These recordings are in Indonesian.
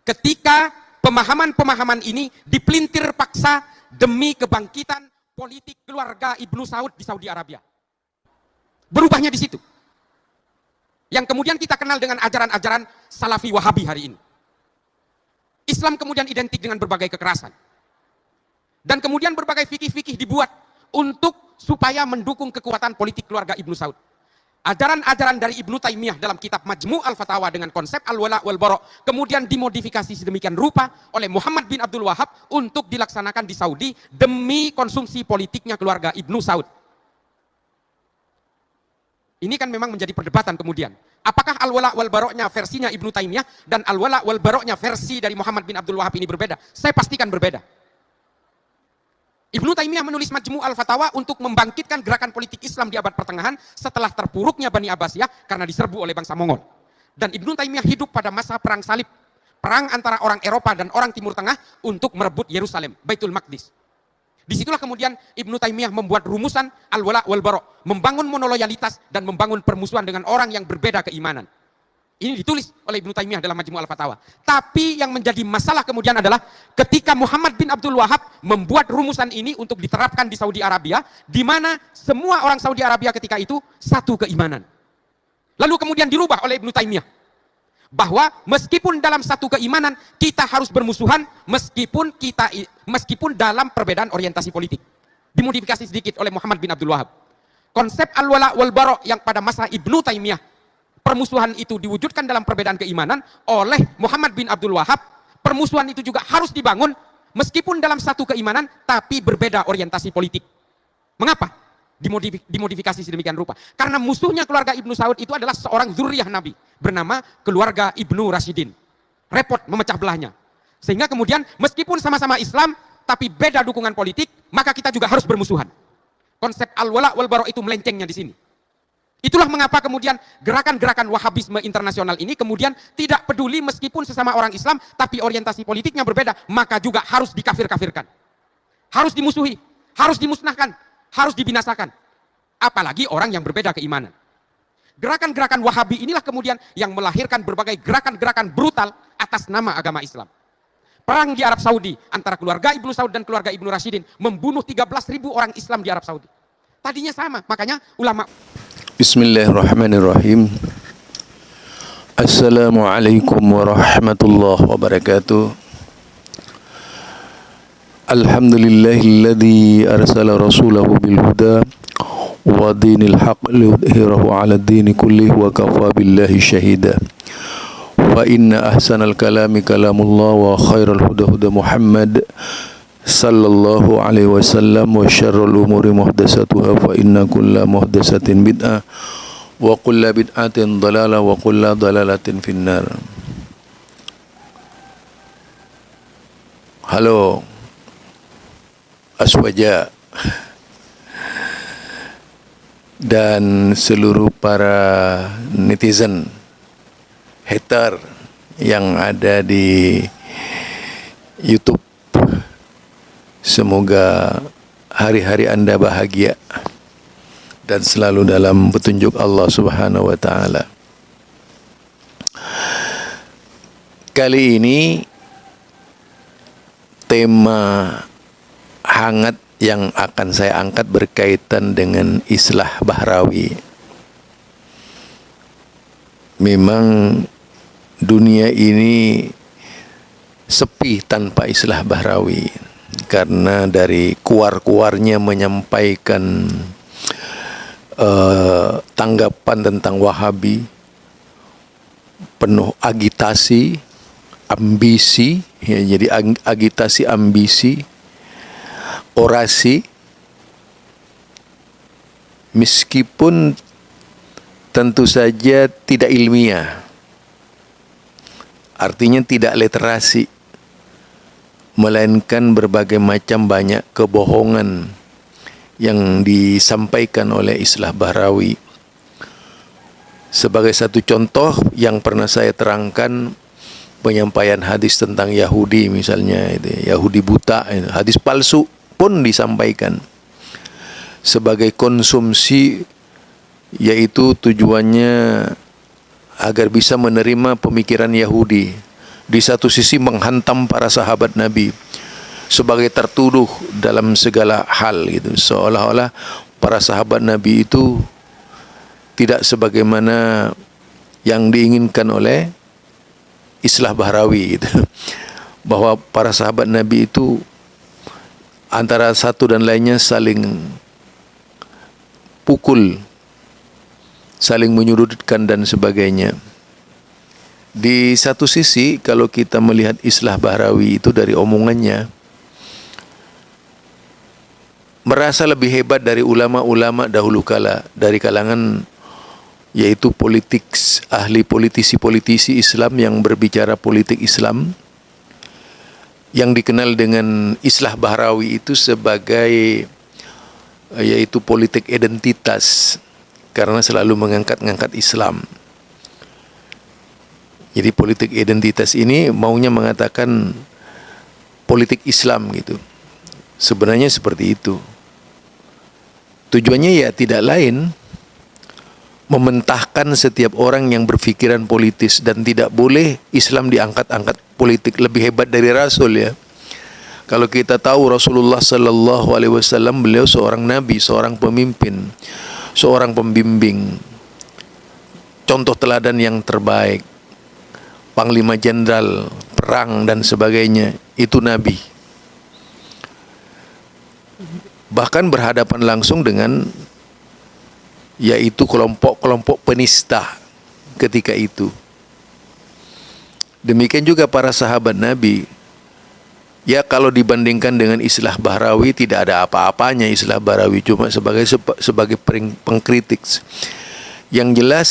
ketika pemahaman-pemahaman ini dipelintir paksa demi kebangkitan politik keluarga Ibnu Saud di Saudi Arabia. Berubahnya di situ. Yang kemudian kita kenal dengan ajaran-ajaran Salafi Wahabi hari ini. Islam kemudian identik dengan berbagai kekerasan. Dan kemudian berbagai fikih-fikih dibuat untuk supaya mendukung kekuatan politik keluarga Ibnu Saud. Ajaran-ajaran dari Ibnu Taimiyah dalam kitab Majmu' al-Fatawa dengan konsep al-wala' wal-bara' kemudian dimodifikasi sedemikian rupa oleh Muhammad bin Abdul Wahab untuk dilaksanakan di Saudi demi konsumsi politiknya keluarga Ibnu Saud. Ini kan memang menjadi perdebatan kemudian. Apakah al-wala' wal-bara'-nya versinya Ibnu Taimiyah dan al-wala' wal-bara'-nya versi dari Muhammad bin Abdul Wahab ini berbeda? Saya pastikan berbeda. Ibnu Taimiyah menulis Majmu' al-Fatawa untuk membangkitkan gerakan politik Islam di abad pertengahan setelah terpuruknya Bani Abbasiyah karena diserbu oleh bangsa Mongol. Dan Ibnu Taimiyah hidup pada masa perang salib, perang antara orang Eropa dan orang Timur Tengah untuk merebut Yerusalem, Baitul Maqdis. Disitulah kemudian Ibnu Taimiyah membuat rumusan al-wala' wal-bara', membangun monoloyalitas dan membangun permusuhan dengan orang yang berbeda keimanan. Ini ditulis oleh Ibnu Taimiyah dalam Majmu' al-Fatawa. Tapi yang menjadi masalah kemudian adalah ketika Muhammad bin Abdul Wahab membuat rumusan ini untuk diterapkan di Saudi Arabia, di mana semua orang Saudi Arabia ketika itu satu keimanan. Lalu kemudian dirubah oleh Ibnu Taimiyah bahwa meskipun dalam satu keimanan kita harus bermusuhan meskipun dalam perbedaan orientasi politik. Dimodifikasi sedikit oleh Muhammad bin Abdul Wahab. Konsep al-wala' wal-bara' yang pada masa Ibnu Taimiyah permusuhan itu diwujudkan dalam perbedaan keimanan oleh Muhammad bin Abdul Wahab. Permusuhan itu juga harus dibangun meskipun dalam satu keimanan tapi berbeda orientasi politik. Mengapa? Dimodifikasi sedemikian rupa. Karena musuhnya keluarga Ibnu Saud itu adalah seorang zuriyah Nabi bernama keluarga Ibnu Rashidin. Repot memecah belahnya. Sehingga kemudian meskipun sama-sama Islam tapi beda dukungan politik, maka kita juga harus bermusuhan. Konsep al-wala' wal-bara' itu melencengnya di sini. Itulah mengapa kemudian gerakan-gerakan Wahabisme internasional ini kemudian tidak peduli meskipun sesama orang Islam, tapi orientasi politiknya berbeda, maka juga harus dikafir-kafirkan. Harus dimusuhi, harus dimusnahkan, harus dibinasakan. Apalagi orang yang berbeda keimanan. Gerakan-gerakan Wahabi inilah kemudian yang melahirkan berbagai gerakan-gerakan brutal atas nama agama Islam. Perang di Arab Saudi antara keluarga Ibnu Saud dan keluarga Ibnu Rashidin membunuh 13.000 orang Islam di Arab Saudi. Tadinya sama, makanya ulama. Bismillahirrahmanirrahim. Assalamualaikum warahmatullahi wabarakatuh. Alhamdulillahilladzi arsala rasulahu bil huda wa dinil haqq liyudhhirahu 'ala ad-dini kullih wa kafa billahi syahida. Wa inna ahsanal kalami kalamullah wa khairal huda huda Muhammad sallallahu alaihi wasallam wa syarrul umuri muhdatsatuha fa inna kulla muhdatsatin bid'ah wa kulla bid'atin dhalalah wa kulla dhalalatin finnar. Halo Aswaja dan seluruh para netizen hater yang ada di YouTube. Semoga hari-hari Anda bahagia dan selalu dalam petunjuk Allah Subhanahu wa taala. Kali ini tema hangat yang akan saya angkat berkaitan dengan islah bahrawi. Memang dunia ini sepi tanpa islah bahrawi. Karena dari kuar-kuarnya menyampaikan tanggapan tentang Wahabi, penuh agitasi, ambisi, ya, jadi agitasi, ambisi, orasi, meskipun tentu saja tidak ilmiah, artinya tidak literasi, melainkan berbagai macam banyak kebohongan yang disampaikan oleh islah bahrawi. Sebagai satu contoh yang pernah saya terangkan, penyampaian hadis tentang Yahudi misalnya, Yahudi buta, hadis palsu pun disampaikan sebagai konsumsi, yaitu tujuannya agar bisa menerima pemikiran Yahudi di satu sisi menghantam para sahabat Nabi sebagai tertuduh dalam segala hal gitu, seolah-olah para sahabat Nabi itu tidak sebagaimana yang diinginkan oleh Islah Bahrawi gitu. Bahwa para sahabat Nabi itu antara satu dan lainnya saling pukul, saling menyudutkan dan sebagainya. Di satu sisi kalau kita melihat Islah Bahrawi itu dari omongannya merasa lebih hebat dari ulama-ulama dahulu kala dari kalangan yaitu politik, ahli politisi-politisi Islam yang berbicara politik Islam, yang dikenal dengan Islah Bahrawi itu sebagai yaitu politik identitas karena selalu mengangkat-ngangkat Islam. Jadi politik identitas ini maunya mengatakan politik Islam gitu. Sebenarnya seperti itu. Tujuannya ya tidak lain mementahkan setiap orang yang berpikiran politis, dan tidak boleh Islam diangkat-angkat politik. Lebih hebat dari Rasul ya. Kalau kita tahu Rasulullah sallallahu alaihi wasallam, beliau seorang nabi, seorang pemimpin, seorang pembimbing, contoh teladan yang terbaik, panglima jenderal perang dan sebagainya, itu nabi. Bahkan berhadapan langsung dengan yaitu kelompok-kelompok penista ketika itu. Demikian juga para sahabat Nabi. Ya kalau dibandingkan dengan Islah Bahrawi tidak ada apa-apanya Islah Bahrawi, cuma sebagai pengkritik. Yang jelas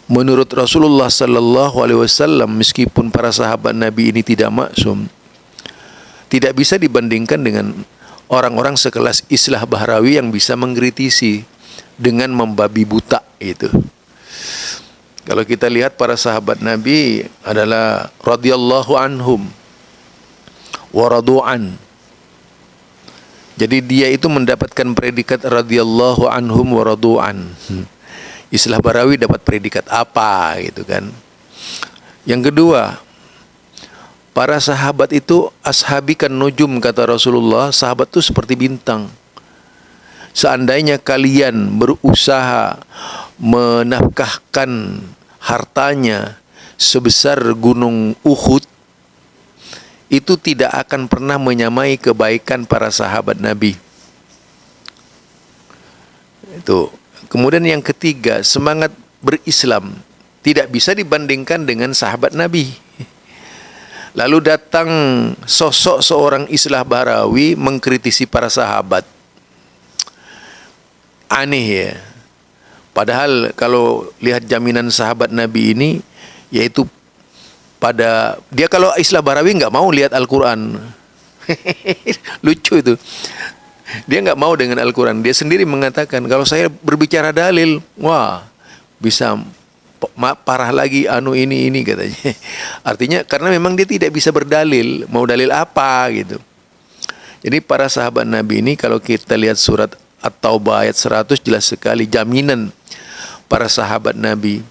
menurut Rasulullah sallallahu alaihi wasallam, meskipun para sahabat Nabi ini tidak maksum, tidak bisa dibandingkan dengan orang-orang sekelas Islah Bahrawi yang bisa mengkritisi dengan membabi buta itu. Kalau kita lihat para sahabat Nabi adalah radhiyallahu anhum wa radu'an. Jadi dia itu mendapatkan predikat radhiyallahu anhum wa radu'an. Islah Bahrawi dapat predikat apa gitu kan. Yang kedua, para sahabat itu ashabikan nujum, kata Rasulullah. Sahabat itu seperti bintang. Seandainya kalian berusaha menafkahkan hartanya sebesar gunung Uhud, itu tidak akan pernah menyamai kebaikan para sahabat Nabi. Itu. Kemudian yang ketiga, semangat berislam tidak bisa dibandingkan dengan sahabat Nabi. Lalu datang sosok seorang Islah Bahrawi mengkritisi para sahabat. Aneh ya. Padahal kalau lihat jaminan sahabat Nabi ini, yaitu pada dia, kalau Islah Bahrawi nggak mau lihat Al-Quran. Lucu itu. Dia nggak mau dengan Al-Quran. Dia sendiri mengatakan, kalau saya berbicara dalil, wah bisa parah lagi ini katanya. Artinya karena memang dia tidak bisa berdalil. Mau dalil apa gitu. Jadi para sahabat Nabi ini, kalau kita lihat surat At-Taubah ayat 100, jelas sekali jaminan para sahabat Nabi.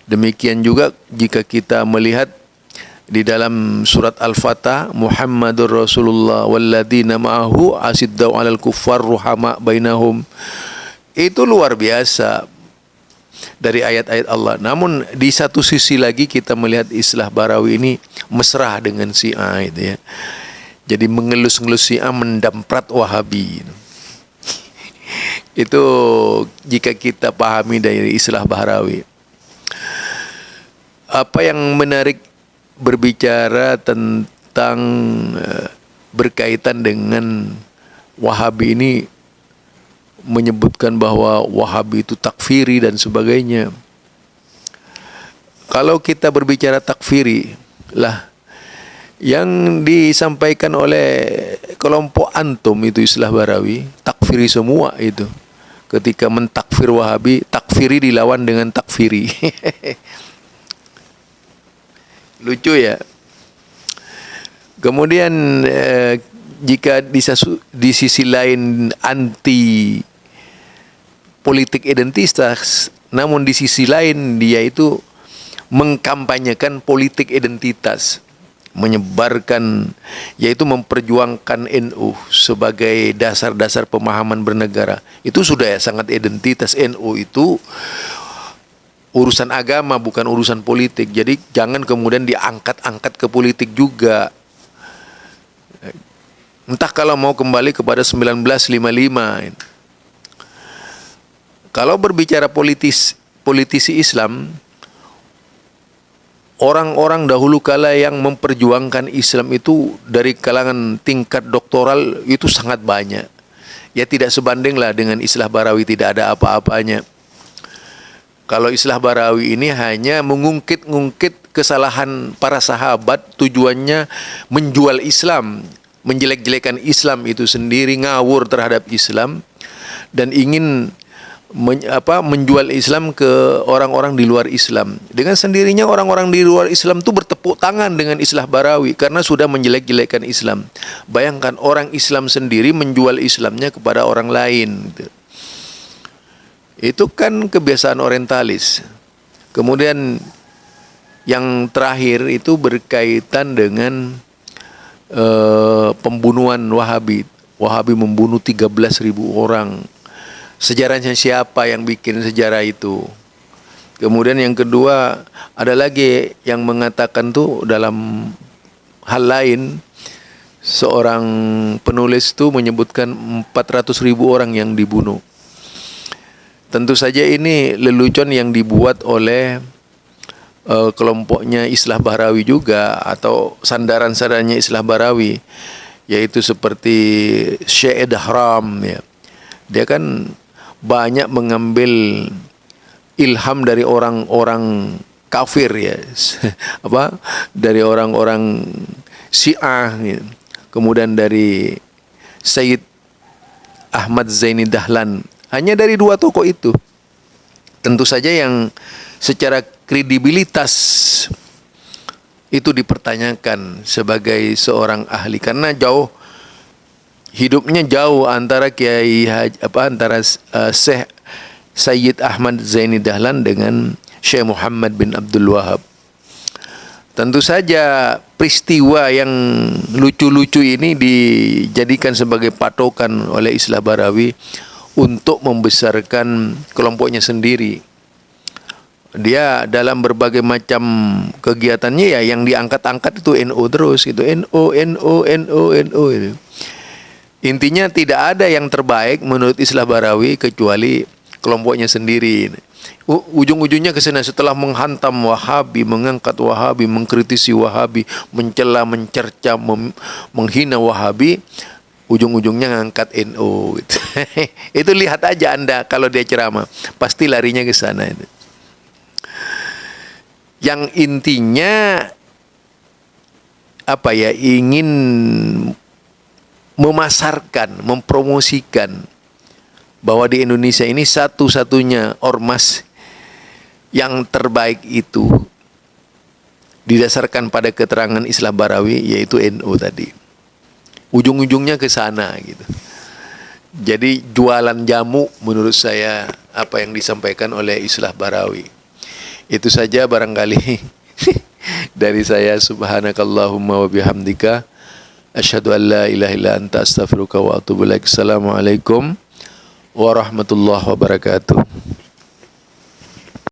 Demikian juga jika kita melihat di dalam surat Al-Fatah, Muhammadur Rasulullah walladzina ma'ahu asiddau 'alal kuffar ruhama bainahum. Itu luar biasa dari ayat-ayat Allah. Namun di satu sisi lagi kita melihat Islah Bahrawi ini mesra dengan Syiah itu ya. Jadi mengelus-ngelus Syiah, mendamprat Wahabi. Itu jika kita pahami dari Islah Bahrawi. Apa yang menarik berbicara tentang berkaitan dengan Wahabi ini, menyebutkan bahwa Wahabi itu takfiri dan sebagainya. Kalau kita berbicara takfiri lah, yang disampaikan oleh kelompok antum itu Islah Bahrawi, takfiri semua itu. Ketika mentakfir Wahabi, takfiri dilawan dengan takfiri. Lucu ya. Kemudian jika di sisi lain anti politik identitas, namun di sisi lain dia itu mengkampanyekan politik identitas, menyebarkan, yaitu memperjuangkan NU sebagai dasar-dasar pemahaman bernegara. Itu sudah ya sangat identitas. NU itu urusan agama, bukan urusan politik. Jadi jangan kemudian diangkat-angkat ke politik juga. Entah kalau mau kembali kepada 1955. Kalau berbicara politisi Islam, orang-orang dahulu kala yang memperjuangkan Islam itu dari kalangan tingkat doktoral itu sangat banyak. Ya tidak sebanding lah dengan Islah Barawi, tidak ada apa-apanya. Kalau Islah Barawi ini hanya mengungkit-ungkit kesalahan para sahabat, tujuannya menjual Islam, menjelek-jelekan Islam itu sendiri, ngawur terhadap Islam, dan ingin menjual Islam ke orang-orang di luar Islam. Dengan sendirinya orang-orang di luar Islam itu bertepuk tangan dengan Islah Barawi karena sudah menjelek-jelekan Islam. Bayangkan orang Islam sendiri menjual Islamnya kepada orang lain. Itu kan kebiasaan orientalis. Kemudian yang terakhir itu berkaitan dengan pembunuhan Wahabi. Wahabi membunuh 13.000 orang. Sejarahnya siapa yang bikin sejarah itu? Kemudian yang kedua, ada lagi yang mengatakan tuh dalam hal lain, seorang penulis tuh menyebutkan 400.000 orang yang dibunuh. Tentu saja ini lelucon yang dibuat oleh kelompoknya Islah Barawi juga, atau sandaran-sandarannya Islah Barawi, yaitu seperti Syekh Dahram ya. Dia kan banyak mengambil ilham dari orang-orang kafir ya, dari orang-orang Syiah gitu. Kemudian dari Sayyid Ahmad Zaini Dahlan, hanya dari dua tokoh itu. Tentu saja yang secara kredibilitas itu dipertanyakan sebagai seorang ahli, karena hidupnya jauh antara Syekh Sayyid Ahmad Zaini Dahlan dengan Syekh Muhammad bin Abdul Wahab. Tentu saja peristiwa yang lucu-lucu ini dijadikan sebagai patokan oleh Islah Barawi untuk membesarkan kelompoknya sendiri. Dia dalam berbagai macam kegiatannya ya yang diangkat-angkat itu NU terus, itu NU itu. Intinya tidak ada yang terbaik menurut Islah Barawi kecuali kelompoknya sendiri. Ujung-ujungnya ke sana, setelah menghantam Wahabi, mengangkat Wahabi, mengkritisi Wahabi, mencela, mencerca, menghina Wahabi, ujung-ujungnya ngangkat NU. Itu lihat aja Anda kalau dia ceramah, pasti larinya ke sana itu. Yang intinya ingin memasarkan, mempromosikan bahwa di Indonesia ini satu-satunya ormas yang terbaik itu didasarkan pada keterangan Islah Barawi, yaitu NU tadi. Ujung-ujungnya ke sana gitu. Jadi jualan jamu menurut saya apa yang disampaikan oleh Islah Barawi. Itu saja barangkali dari saya. Subhanakallahumma wa bihamdika asyhadu an la ilaha illa anta astaghfiruka wa atubu ilaik. Assalamualaikum warahmatullahi wabarakatuh.